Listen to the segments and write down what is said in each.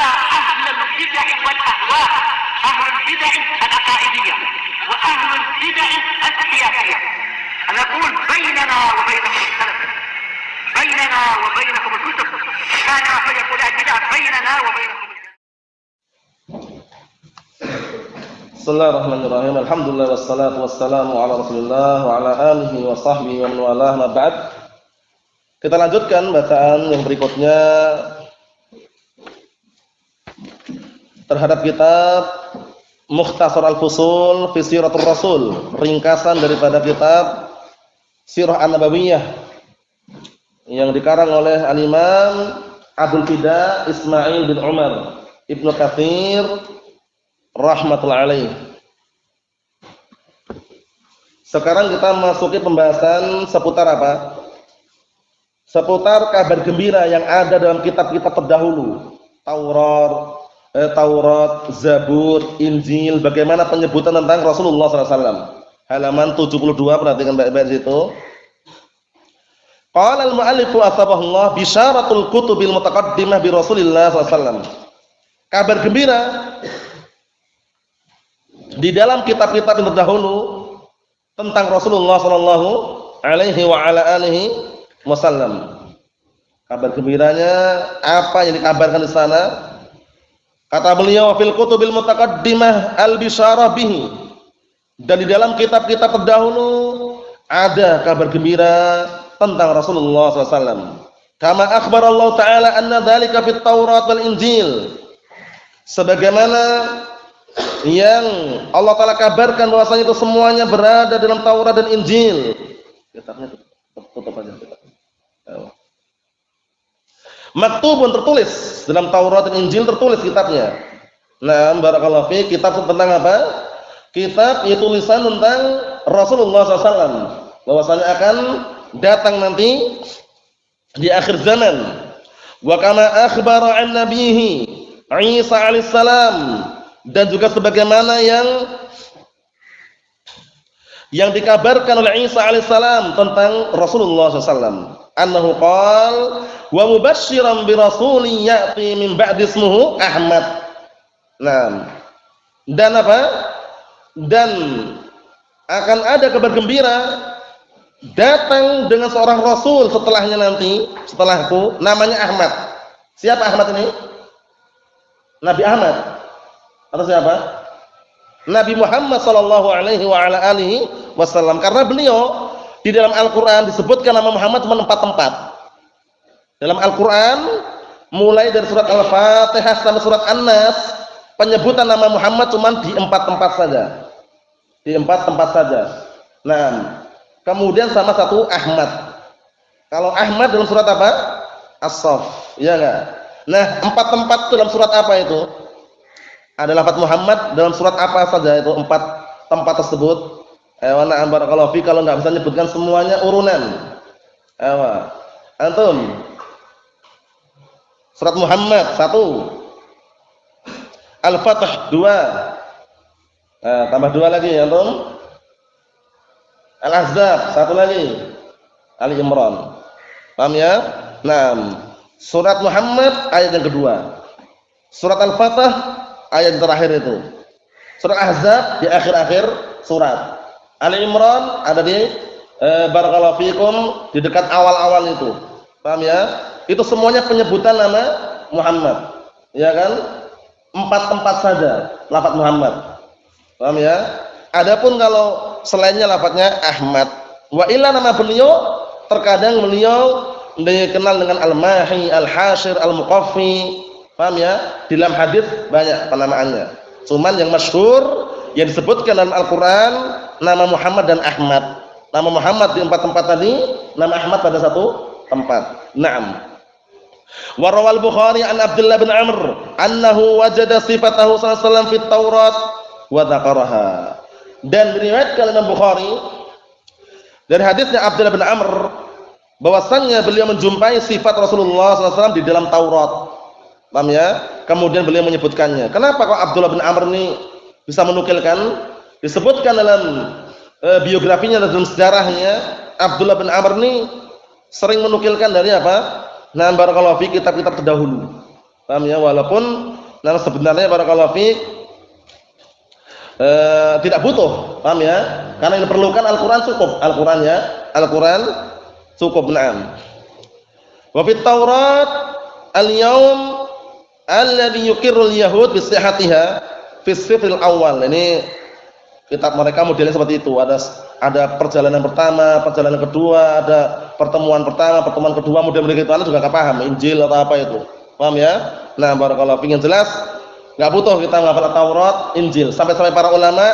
على أهل البدع والأهواء، أهل البدع العقائدية وأهل البدع السياسية. أنا أقول بيننا وبينكم السلف، بيننا وبينكم الكتب، كان فيقول البدع بيننا وبينكم. Bismillahirrahmanirrahim. Alhamdulillah wassalatu wassalamu ala Rasulillah wa ala alihi wa sahbihi wa man walah, ma ba'd. Kita lanjutkan bacaan yang berikutnya terhadap kitab Mukhtasar Al-Fusul fi Siratul Rasul, ringkasan daripada kitab Sirah An-Nabawiyah yang dikarang oleh Al-Imam Abdul Fida Ismail bin Umar Ibnu Katsir rahmatullahi alaih. Sekarang kita masuki pembahasan seputar apa? Seputar kabar gembira yang ada dalam kitab-kitab terdahulu. Taurat, Zabur, Injil, bagaimana penyebutan tentang Rasulullah SAW. Halaman 72, perhatikan baik-baik situ. Qala al-mu'allifu athabahullah bisyaratul kutubil mutaqaddimah bi Rasulillah SAW. Kabar gembira di dalam kitab-kitab yang terdahulu tentang Rasulullah sallallahu alaihi wa ala alihi wasallam. Kabar gembiranya apa yang dikabarkan di sana? Kata beliau, fil kutubil mutaqaddimah al-bisyarah bihi. Dan di dalam kitab-kitab terdahulu ada kabar gembira tentang Rasulullah SAW. Kama akhbar Allah Ta'ala anna dzalika fit Taurat wal Injil. Sebagaimana yang Allah Ta'ala kabarkan bahwasanya itu semuanya berada dalam Taurat dan Injil. Kitabnya tutup aja. Maktubun, tertulis dalam Taurat dan Injil, tertulis kitabnya. Nah, barakallahu fi, kitab tentang apa? Kitab itu tulisan tentang Rasulullah SAW, bahwasanya akan datang nanti di akhir zaman. Wa kama akhbara an nabiyhi Isa alaihissalam, dan juga sebagaimana yang dikabarkan oleh Isa alaihissalam tentang Rasulullah SAW. Annahu qala wa mubasysyiran bi rasulin ya'ti min ba'di ismuhu Ahmad. Nah, dan apa? Dan akan ada kabar gembira datang dengan seorang rasul setelahnya nanti, setelahku, namanya Ahmad. Siapa Ahmad ini? Nabi Ahmad atau siapa? Nabi Muhammad sallallahu alaihi wa ala alihi wasallam. Karena beliau di dalam Al-Qur'an disebutkan nama Muhammad cuma 4 tempat. Dalam Al-Qur'an mulai dari surat Al-Fatihah sampai surat An-Nas, penyebutan nama Muhammad cuma di 4 tempat saja. Di 4 tempat saja. Nah, kemudian sama satu Ahmad. Kalau Ahmad dalam surat apa? As-Saff, iya enggak? Nah, 4 tempat itu dalam surat apa itu? Ada lafaz Muhammad dalam surat apa saja itu 4 tempat tersebut? Na'am barakallahu fi, kalau enggak bisa menyebutkan semuanya urunan. Antum. Surat Muhammad 1. Al-Fatih 2. Tambah 2 lagi antum. Al-Ahzab 1 lagi. Ali Imran. Paham ya? Naam. Surat Muhammad ayat yang kedua. Surat Al-Fatih ayat yang terakhir itu. Surat Ahzab di akhir-akhir surat. Ali Imran ada di barakallahu fikum di dekat awal-awal itu. Paham ya? Itu semuanya penyebutan nama Muhammad. Ya kan? 4 tempat saja lafaz Muhammad. Paham ya? Adapun kalau selainnya lafaznya Ahmad. Wa illa, nama beliau terkadang beliau dikenal dengan Al-Mahi, Al-Hashir, Al-Muqaffi. Paham ya? Di dalam hadis banyak penamaannya. Cuman yang masyhur yang disebutkan dalam Al-Qur'an nama Muhammad dan Ahmad. Nama Muhammad di 4 tempat tadi, nama Ahmad pada 1 tempat. Naam. Wa rawal Bukhari an Abdullah bin Amr annahu wajada sifatahu sallallahu alaihi wasallam fit Taurat wa dzakaraha. Dan diriwayatkan Imam Bukhari dari hadisnya Abdullah bin Amr bahwasannya beliau menjumpai sifat Rasulullah SAW di dalam Taurat. Paham ya? Kemudian beliau menyebutkannya. Kenapa kok Abdullah bin Amr ini bisa menukilkan? Disebutkan dalam biografinya dan dalam sejarahnya, Abdullah bin Amr ini sering menukilkan dari apa? Nah, barakallahu fi, kitab-kitab terdahulu. Paham ya? Walaupun Nah, sebenarnya barakallahu fiik tidak butuh, paham ya? Karena yang diperlukan Al-Qur'an cukup, Al-Qur'an ya, Al-Qur'an cukup. Naam. Wa fit Taurat al-yaum alladhi yuqirrul yahud bi sihhatiha fi sifril awal. Ini kitab mereka modelnya seperti itu. Ada perjalanan pertama, perjalanan kedua, ada pertemuan pertama, pertemuan kedua, model-model gitu. Anda juga enggak paham Injil atau apa itu. Paham ya? Nah, barakallahu fiik, yang jelas enggak butuh kita menghafal Taurat, Injil. Sampai-sampai para ulama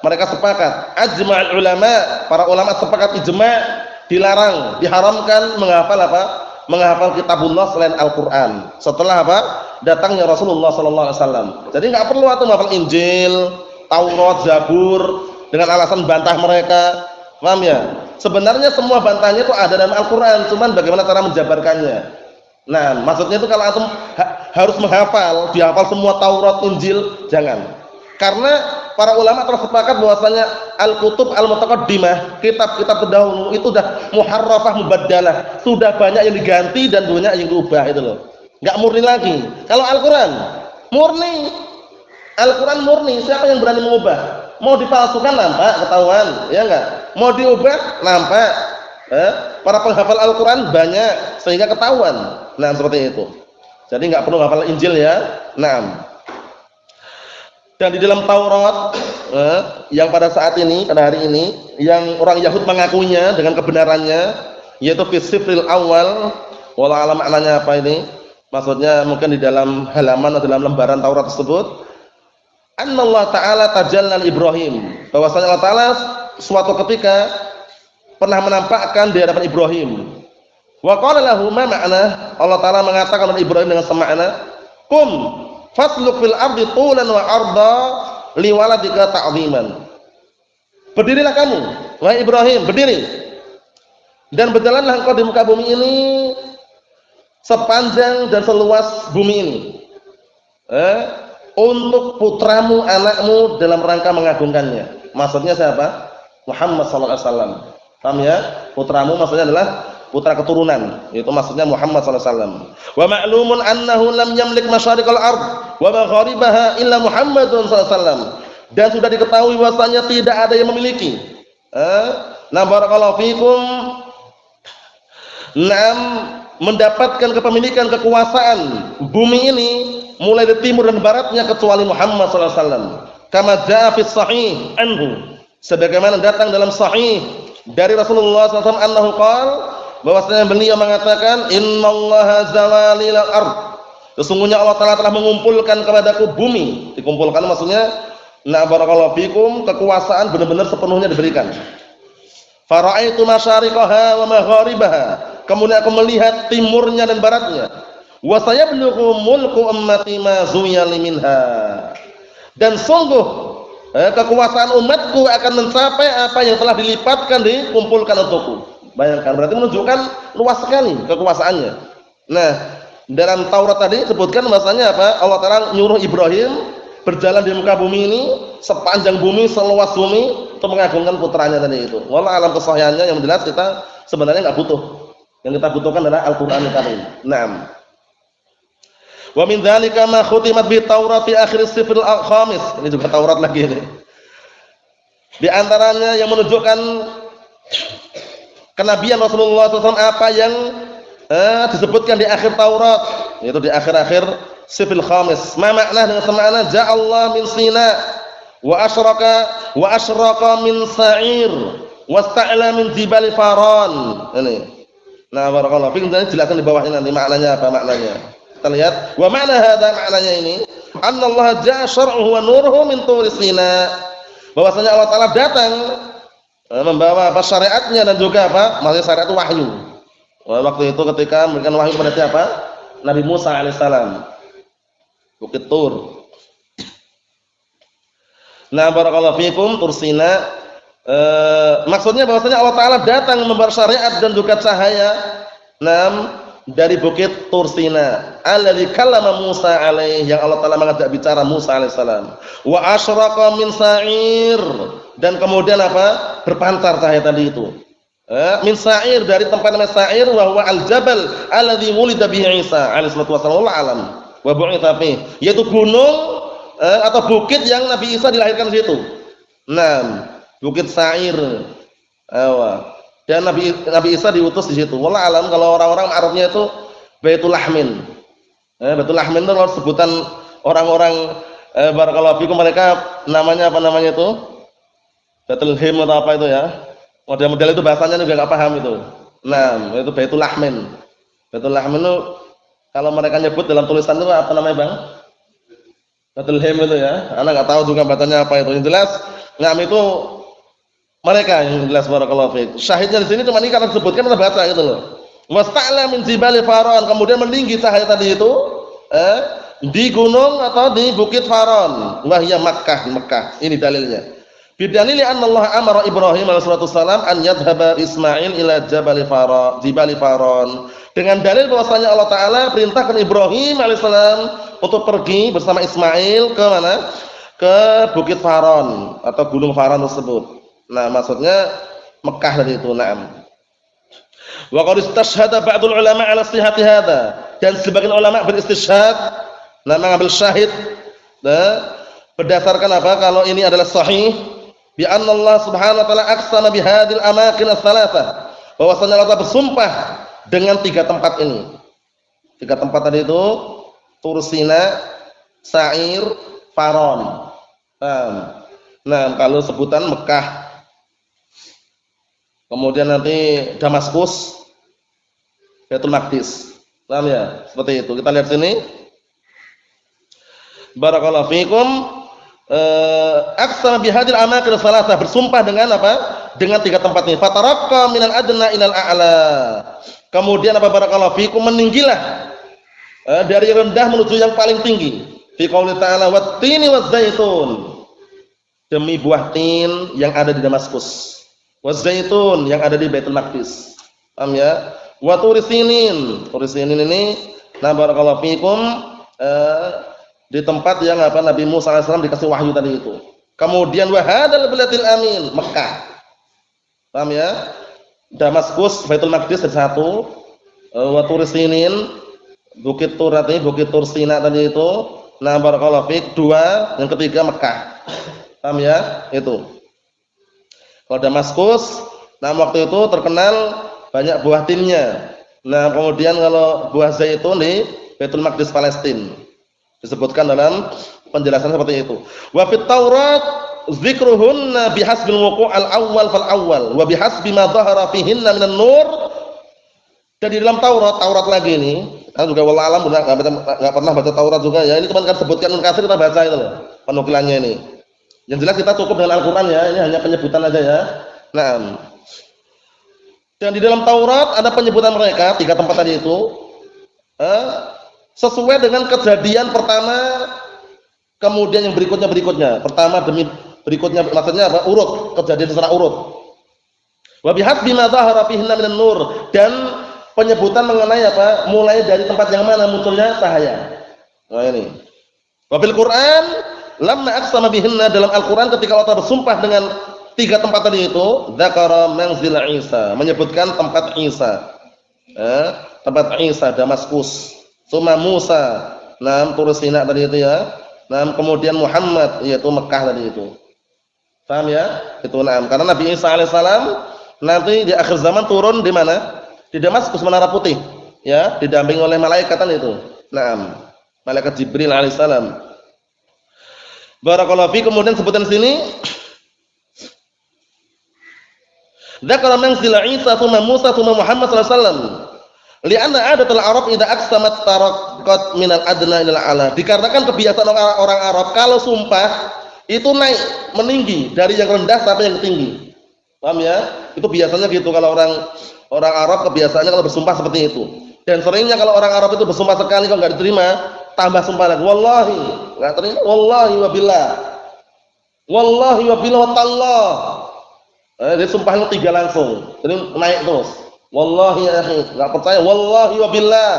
mereka sepakat, ajma'ul ulama, para ulama sepakat ijma' dilarang, diharamkan menghafal apa? Menghafal kitabullah selain Al-Qur'an. Setelah apa? Datangnya Rasulullah sallallahu alaihi wasallam. Jadi enggak perlu atau menghafal Injil, Taurat, Zabur dengan alasan bantah mereka. Paham ya? Sebenarnya semua bantahnya itu ada dalam Al-Qur'an, cuman bagaimana cara menjabarkannya. Nah, maksudnya itu kalau antum harus menghafal, dihafal semua Taurat, Injil, jangan. Karena para ulama telah sepakat bahwasanya al-kutub al-mutaqaddimah, kitab-kitab terdahulu itu sudah muharrafah mubaddalah, sudah banyak yang diganti dan banyak yang diubah itu loh. Enggak murni lagi. Kalau Al-Qur'an murni. Al-Qur'an murni, siapa yang berani mengubah? Mau dipalsukan nampak ketahuan, ya enggak? Mau diubah nampak. Para penghafal Al-Qur'an banyak sehingga ketahuan. Nah, seperti itu. Jadi enggak perlu hafal Injil ya. Naam. Dan di dalam Taurat yang pada saat ini, pada hari ini, yang orang Yahud mengakuinya dengan kebenarannya, yaitu fi sifril awal, wallahu a'lam maknanya apa ini? Maksudnya mungkin di dalam halaman atau dalam lembaran Taurat tersebut, annallahu ta'ala tajalla Ibrahim, bahwasanya Allah Ta'ala suatu ketika pernah menampakkan di hadapan Ibrahim. Wa qala lahu ma ma'na? Allah Ta'ala mengatakan kepada Ibrahim dengan semakna, "Qum fasluk fil ardi tulan wa arda liwaladika ta'ziman." Berdirilah kamu, wahai Ibrahim, berdiri. Dan berjalanlah engkau di muka bumi ini sepanjang dan seluas bumi ini. Untuk putramu, anakmu dalam rangka mengagungkannya. Maksudnya siapa? Muhammad sallallahu alaihi wasallam. Paham ya? Putramu maksudnya adalah putra keturunan, itu maksudnya Muhammad sallallahu alaihi wasallam. Wa ma'lumun annahu lam yamlik masyariqal ard wa magharibaha illa Muhammadun sallallahu alaihi wasallam. Dan sudah diketahui bahwasanya tidak ada yang memiliki. Nah, barakallahu fikum. Mendapatkan kepemilikan kekuasaan bumi ini mulai dari timur dan baratnya kecuali Muhammad sallallahu alaihi wasallam. Kama jaa fi sahih anhu. Sebagaimana datang dalam sahih dari Rasulullah sallallahu alaihi wasallam annahu qala, bahwasanya beliau mengatakan innallaha zawalil ard, sesungguhnya Allah Ta'ala telah mengumpulkan kepadaku bumi. Dikumpulkan maksudnya na barakallahu fikum, kekuasaan benar-benar sepenuhnya diberikan. Fara'aitu masyariqaha wa magharibaha, kemudian aku melihat timurnya dan baratnya. Wa sayablughu mulku ummati ma zuyali minha, dan sungguh kekuasaan umatku akan mencapai apa yang telah dilipatkan, dikumpulkan untukku. Bayangkan, berarti menunjukkan luas sekali kekuasaannya. Nah, dalam Taurat tadi sebutkan bahasanya apa? Allah Ta'ala nyuruh Ibrahim berjalan di muka bumi ini, sepanjang bumi, seluas bumi, untuk mengagungkan putranya tadi itu. Wallah alam kesahihannya, yang jelas kita sebenarnya enggak butuh. Yang kita butuhkan adalah Al-Qur'an Al-Karim. Naam. Wa min dzalika ma khutimat bi Taurat fi akhir as-sifril khamis. Ini juga Taurat lagi ini. Di antaranya yang menunjukkan kenabian Rasulullah SAW apa yang disebutkan di akhir Taurat, yaitu di akhir-akhir sifril khamis. Ma makna dengan semakna ja'allah min Sina wa asyraka min Sa'ir wasta'la min Jibal Faran. Ini. Nah, barakallahu fiikum, jelaskan di bawahnya nanti maknanya apa maknanya. Kita lihat, wa ma'na hadza, maknanya ini, annallaha ja'a syar'uhu wa nuruhu min Turi Sina. Bahwasanya Allah Ta'ala datang membawa apa syariatnya dan juga apa? Maksudnya syariat itu wahyu. Waktu itu ketika memberikan wahyu kepada siapa? Nabi Musa alaihissalam. Bukit Tur. Nah, barakallahu fiikum, Tur Sina. Maksudnya bahwasanya Allah Ta'ala datang membawa syariat dan juga cahaya dari bukit Tur Sina, alladzi kallama Musa alaihi, yang Allah Ta'ala mengajak bicara Musa alaihissalam. Wa asyraqa min Sa'ir, dan kemudian apa? Berpancar cahaya tadi itu. Min Sa'ir, dari tempat namanya Sa'ir, wa huwa al-jabal alladzi wulida bihi Isa alaihi salatu wasallam. Wallahu alam. wa bu'itsa fi, yaitu gunung atau bukit yang Nabi Isa dilahirkan di situ. Nah, Bukit Sa'ir. Dan Nabi Isa diutus di situ. Wallah alam, kalau orang-orang Arabnya itu Baitul Lahmin. Baitul Lahmin itu kalau sebutan orang-orang barakallahu fikum, mereka namanya apa namanya itu? Bethlehem atau apa itu ya? Model-model itu bahasanya juga enggak paham itu. Nah, itu Baitul Lahmin. Baitul Lahmin itu kalau mereka nyebut dalam tulisan itu apa namanya, Bang? Bethlehem itu ya. Anak enggak tahu juga bacanya apa itu. Yang jelas, itu mereka yang jelas barakallahu fiik. Syahidnya di sini cuma ini karena disebutkan kita baca gitu loh. Wasta'la min jibali Faron, kemudian meninggi cahaya tadi itu di gunung atau di Bukit Faron. Wahya Makkah. Ini dalilnya. Bidalili anna Allah amara Ibrahim alaihi salam an yadhhaba Ismail ila Jibali Faron. Dengan dalil bahwasanya Allah taala perintahkan Ibrahim alaihissalam untuk pergi bersama Ismail ke mana? Ke Bukit Faron atau Gunung Faron tersebut. Nah, maksudnya Mekah tadi itu. Naam. Wa qad istashhada ba'dul ulama 'ala sihhati hadza. Dan sebagian ulama beristishhad, mengambil syahid berdasarkan apa? Kalau ini adalah sahih, bi anna Allah Subhanahu wa taala aqsama bi hadhil amakin ats-tsalatsah. Bahwasanya Allah bersumpah dengan 3 tempat ini. 3 tempat tadi itu Tur Sina, Sa'ir, Faron. Nah, kalau sebutan Mekah, kemudian nanti Damaskus, Baitul Maqdis. Paham ya? Seperti itu. Kita lihat sini. Barakallahu fikum. Aqsama bihadil amakin salasah, bersumpah dengan apa? Dengan 3 tempat ini. Fataraqqa minal adna ilal a'la. Kemudian apa barakallahu fikum, meninggilah dari rendah menuju yang paling tinggi. Fi qouli ta'ala wat-tini waz-zaitun. Demi buah tin yang ada di Damaskus. Waz-zaitun yang ada di Baitul Maqdis. Paham ya? Wa turisinin. Turisinin ini nah barakallahu fikum di tempat yang apa Nabi Musa AS dikasih wahyu tadi itu. Kemudian wa hadzal baladil amin, Mekah. Paham ya? Damaskus, Baitul Maqdis satu. Wa turisinin, Bukit Tur tadi, Bukit Tur Sina tadi itu. Nah barakallahu fik, 2, yang ketiga Mekah. Paham ya? Itu. Kalau Damaskus, nah waktu itu terkenal banyak buah tinnya. Nah, kemudian kalau buah zaitun di Baitul Maqdis Palestina. Disebutkan dalam penjelasan seperti itu. Wa fit Taurat dzikruhunna bihasbil wuqu' al-awwal fal awwal wa bihasbi ma dhahara fihinna minan nur. Dan di dalam Taurat lagi ini, kan juga wallah alam enggak pernah baca Taurat juga ya. Ini cuma kan sebutkan kasir kita baca itu loh, penukilannya ini. Yang jelas kita cukup dengan Al-Qur'an ya, ini hanya penyebutan aja ya. Nah, dan di dalam Taurat ada penyebutan mereka 3 tempat tadi itu sesuai dengan kejadian pertama, kemudian yang berikutnya. Pertama demi berikutnya, maksudnya apa? Urut, kejadian secara urut. Wa bihasbi ma dhahara fihinna minan nur, dan penyebutan mengenai apa? Mulai dari tempat yang mana munculnya cahaya. Nah ini. Wa fil Qur'an lamma aqsama bihinna, dalam Al-Qur'an ketika Allah bersumpah dengan 3 tempat tadi itu, dzakara manzil Isa, menyebutkan tempat Isa. Tempat Isa Damaskus, Suma Musa, Tur Sina tadi itu ya. Kemudian Muhammad, yaitu Mekah tadi itu. Paham ya? Itu karena Nabi Isa alaihissalam nanti di akhir zaman turun di mana? Di Damaskus, Menara Putih, ya, didampingi oleh malaikat itu. Malaikat Jibril alaihissalam. Barakallahu fi, kemudian sebutan sini dzakara manzil Isa tsumma Musa tsumma Muhammad sallallahu alaihi wasallam. Li'anna adatul Arab idza aqsamat taraqqat minal adna ilal a'la. Dikarenakan kebiasaan orang Arab kalau sumpah itu naik, meninggi dari yang rendah sampai yang tinggi. Paham ya? Itu biasanya gitu kalau orang Arab kebiasaannya kalau bersumpah seperti itu. Dan seringnya kalau orang Arab itu bersumpah sekali kalau enggak diterima, tambah sumpah lagi. Wallahi, enggak terima. Wallahi wa billah. Wallahi wa billah wa tallah. Dia sumpahnya 3 langsung. Jadi naik terus. Wallahi ya akhi, enggak percaya wallahi wa billah.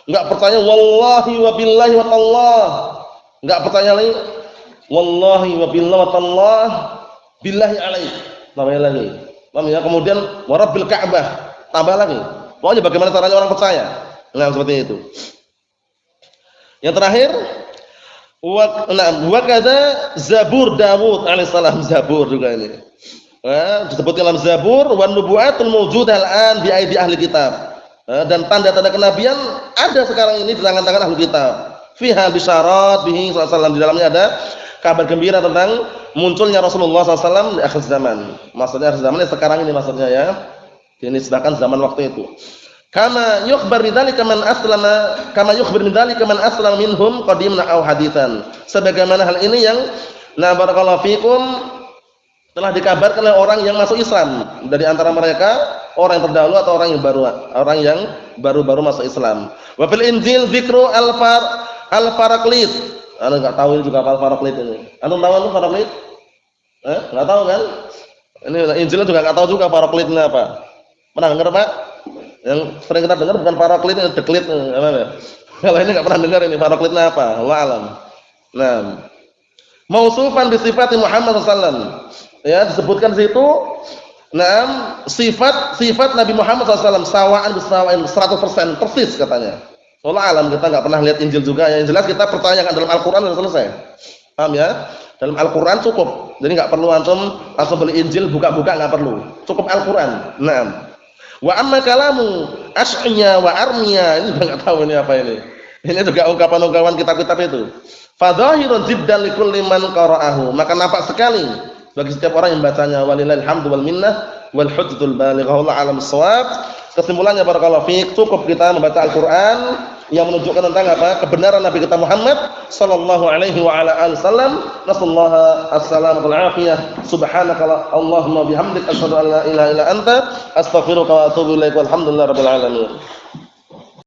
Enggak percaya wallahi wa billahi wa tallah. Enggak percaya lagi wallahi wa billahi wa tallah billahi alaih. Tambah lagi. Paham ya? Kemudian wa rabbil Ka'bah, tambah lagi. Pokoknya bagaimana caranya orang percaya. Nah, seperti itu. Yang terakhir wa kadza Zabur Daud alaihissalam, Zabur juga ini. Disebut dalam Zabur wan nubuwatul mawjudah al-an bi aidi ahli kitab. Dan tanda-tanda kenabian ada sekarang ini di tangan-tangan ahli kitab. Fiha bisyarat bihi sallallahu alaihi wasallam, di dalamnya ada kabar gembira tentang munculnya Rasulullah SAW di akhir zaman. Maksudnya akhir zaman sekarang ini maksudnya ya. Dinisbahkan zaman waktu itu. Kama yukhbar bidzalika man aslama, kama yukhbir bidzalika man aslama minhum qadiman aw haditsan. Sebagaimana hal ini yang barakallahu fikum telah dikabarkan oleh orang yang masuk Islam dari antara mereka, orang yang terdahulu atau orang yang baru-baru masuk Islam. Wa fil Injil dzikru al-Faraklit. Anda enggak tahu ini juga al-Faraklit ini. Anda tahu Faraklit? Enggak tahu kan? Ini Injil juga enggak tahu juga Faraklit ini apa. Pernah dengar, Pak? Yang sering kita dengar bukan Faraklit, ini deklit apa ya? Kalau ini enggak pernah dengar ini Faraklitnya apa? Wallahu alam. Nah, mausufan bi sifati Muhammad sallallahu alaihi wasallam. Ya, disebutkan di situ sifat Nabi Muhammad SAW sawaan 100% persis katanya. Wallahu alam, kita enggak pernah lihat Injil juga ya. Yang jelas kita pertanyakan dalam Al-Qur'an sudah selesai. Paham ya? Dalam Al-Qur'an cukup. Jadi enggak perlu antum langsung beli Injil buka-buka, enggak perlu. Cukup Al-Qur'an. Naam. Wa amma kalamu Asy'ya wa Armiya, ini juga enggak tahu ini apa ini. Ini juga ungkapan-ungkapan kitab-kitab itu. Fadhahirun jiddan likulli man qara'ahu. Maka nampak sekali bagi setiap orang yang membacanya. Walillahil hamdu wal minnah wal hujjatul balighah, wallahu a'lam bissawab. Kesimpulannya barakallahu fiik, cukup kita membaca Al-Qur'an yang menunjukkan tentang apa? Kebenaran Nabi kita Muhammad sallallahu alaihi wa ala alihi wasallam. Nasallaha as-salamata wal afiyah. Subhanaka Allahumma bihamdika asyhadu an la ilaha illa anta astaghfiruka wa atubu ilaik. Walhamdulillahirabbil alamin.